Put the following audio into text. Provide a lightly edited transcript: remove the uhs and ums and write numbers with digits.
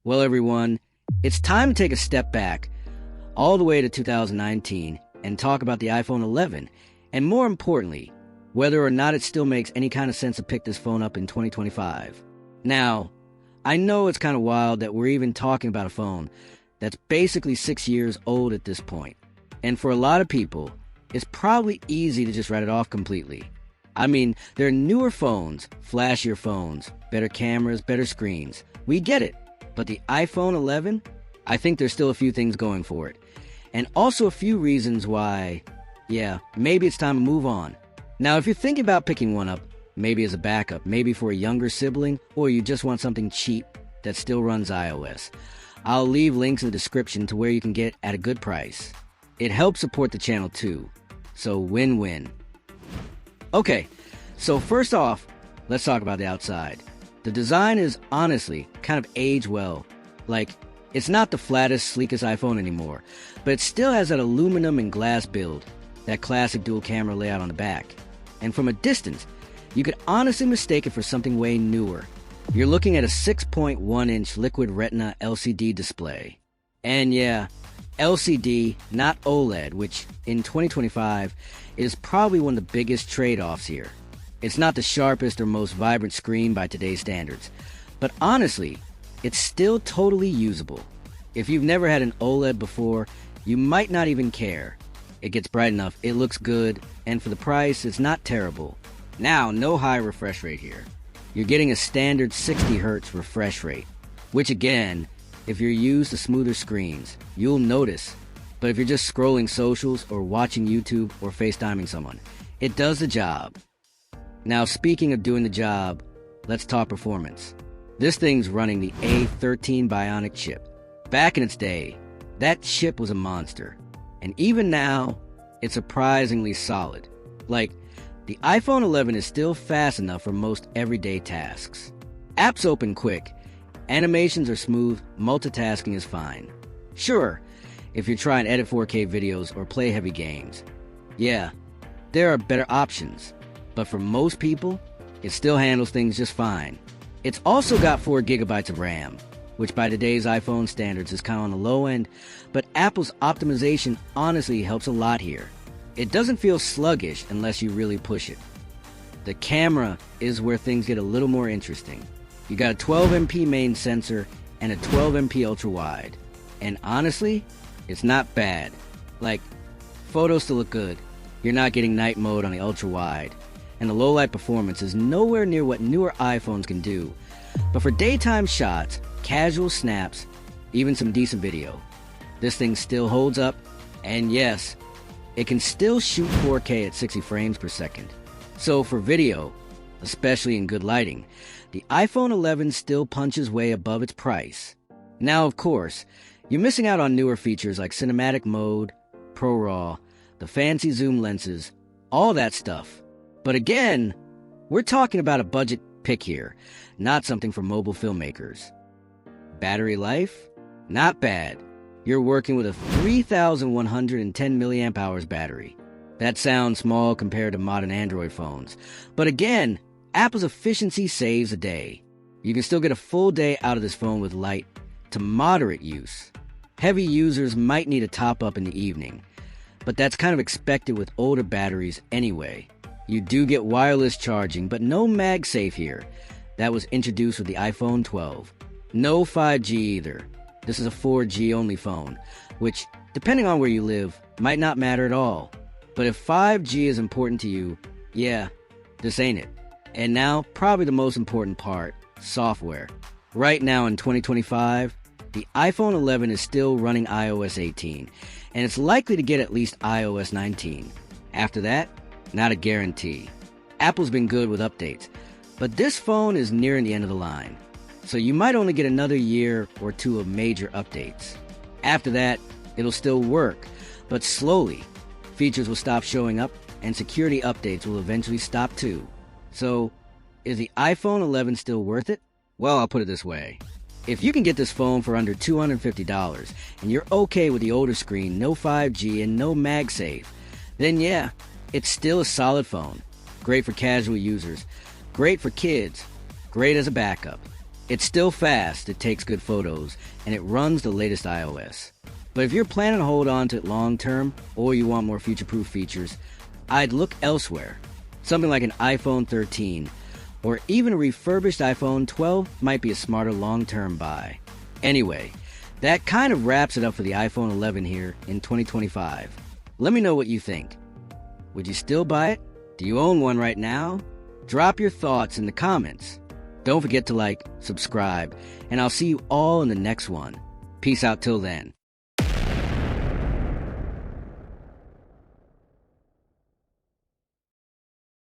Well, everyone, it's time to take a step back all the way to 2019 and talk about the iPhone 11, and more importantly, whether or not it still makes any kind of sense to pick this phone up in 2025. Now, I know it's kind of wild that we're even talking about a phone that's basically 6 years old at this point, and for a lot of people, it's probably easy to just write it off completely. I mean, there are newer phones, flashier phones, better cameras, better screens. We get it. But the iPhone 11, I think there's still a few things going for it. And also a few reasons why, yeah, maybe it's time to move on. Now, if you're thinking about picking one up, maybe as a backup, maybe for a younger sibling, or you just want something cheap that still runs iOS, I'll leave links in the description to where you can get at a good price. It helps support the channel too. So win-win. Okay, so first off, let's talk about the outside. The design is honestly kind of aged well. Like, it's not the flattest, sleekest iPhone anymore, but it still has that aluminum and glass build, that classic dual camera layout on the back. And from a distance, you could honestly mistake it for something way newer. You're looking at a 6.1-inch liquid retina LCD display. And yeah, LCD, not OLED, which in 2025 is probably one of the biggest trade-offs here. It's not the sharpest or most vibrant screen by today's standards, but honestly, it's still totally usable. If you've never had an OLED before, you might not even care. It gets bright enough, it looks good, and for the price, it's not terrible. Now, no high refresh rate here. You're getting a standard 60 Hz refresh rate, which again, if you're used to smoother screens, you'll notice. But if you're just scrolling socials or watching YouTube or FaceTiming someone, it does the job. Now, speaking of doing the job, let's talk performance. This thing's running the A13 Bionic chip. Back in its day, that chip was a monster. And even now, it's surprisingly solid. Like, the iPhone 11 is still fast enough for most everyday tasks. Apps open quick, animations are smooth, multitasking is fine. Sure, if you're trying to edit 4K videos or play heavy games. Yeah, there are better options. But for most people, it still handles things just fine. It's also got 4 GB of RAM, which by today's iPhone standards is kind of on the low end, but Apple's optimization honestly helps a lot here. It doesn't feel sluggish unless you really push it. The camera is where things get a little more interesting. You got a 12MP main sensor and a 12MP ultra wide. And honestly, it's not bad. Like, photos still look good. You're not getting night mode on the ultra wide. And the low light performance is nowhere near what newer iPhones can do. But for daytime shots, casual snaps, even some decent video, this thing still holds up. And yes, it can still shoot 4K at 60 frames per second. So for video, especially in good lighting, the iPhone 11 still punches way above its price. Now, of course, you're missing out on newer features like cinematic mode, ProRAW, the fancy zoom lenses, all that stuff. But again, we're talking about a budget pick here, not something for mobile filmmakers. Battery life? Not bad. You're working with a 3,110 mAh battery. That sounds small compared to modern Android phones. But again, Apple's efficiency saves the day. You can still get a full day out of this phone with light to moderate use. Heavy users might need a top up in the evening, but that's kind of expected with older batteries anyway. You do get wireless charging, but no MagSafe here. That was introduced with the iPhone 12. No 5G either. This is a 4G only phone, which, depending on where you live, might not matter at all. But if 5G is important to you, yeah, this ain't it. And now, probably the most important part, software. Right now in 2025, the iPhone 11 is still running iOS 18, and it's likely to get at least iOS 19. After that, not a guarantee. Apple's been good with updates, but this phone is nearing the end of the line. So you might only get another year or two of major updates. After that, it'll still work, but slowly. Features will stop showing up, and security updates will eventually stop too. So, is the iPhone 11 still worth it? Well, I'll put it this way. If you can get this phone for under $250, and you're okay with the older screen, no 5G, and no MagSafe, then yeah, it's still a solid phone. Great for casual users, great for kids, great as a backup. It's still fast, it takes good photos, and it runs the latest iOS. But if you're planning to hold on to it long term, or you want more future-proof features, I'd look elsewhere. Something like an iPhone 13, or even a refurbished iPhone 12 might be a smarter long-term buy. Anyway, that kind of wraps it up for the iPhone 11 here in 2025. Let me know what you think. Would you still buy it? Do you own one right now? Drop your thoughts in the comments. Don't forget to like, subscribe, and I'll see you all in the next one. Peace out till then.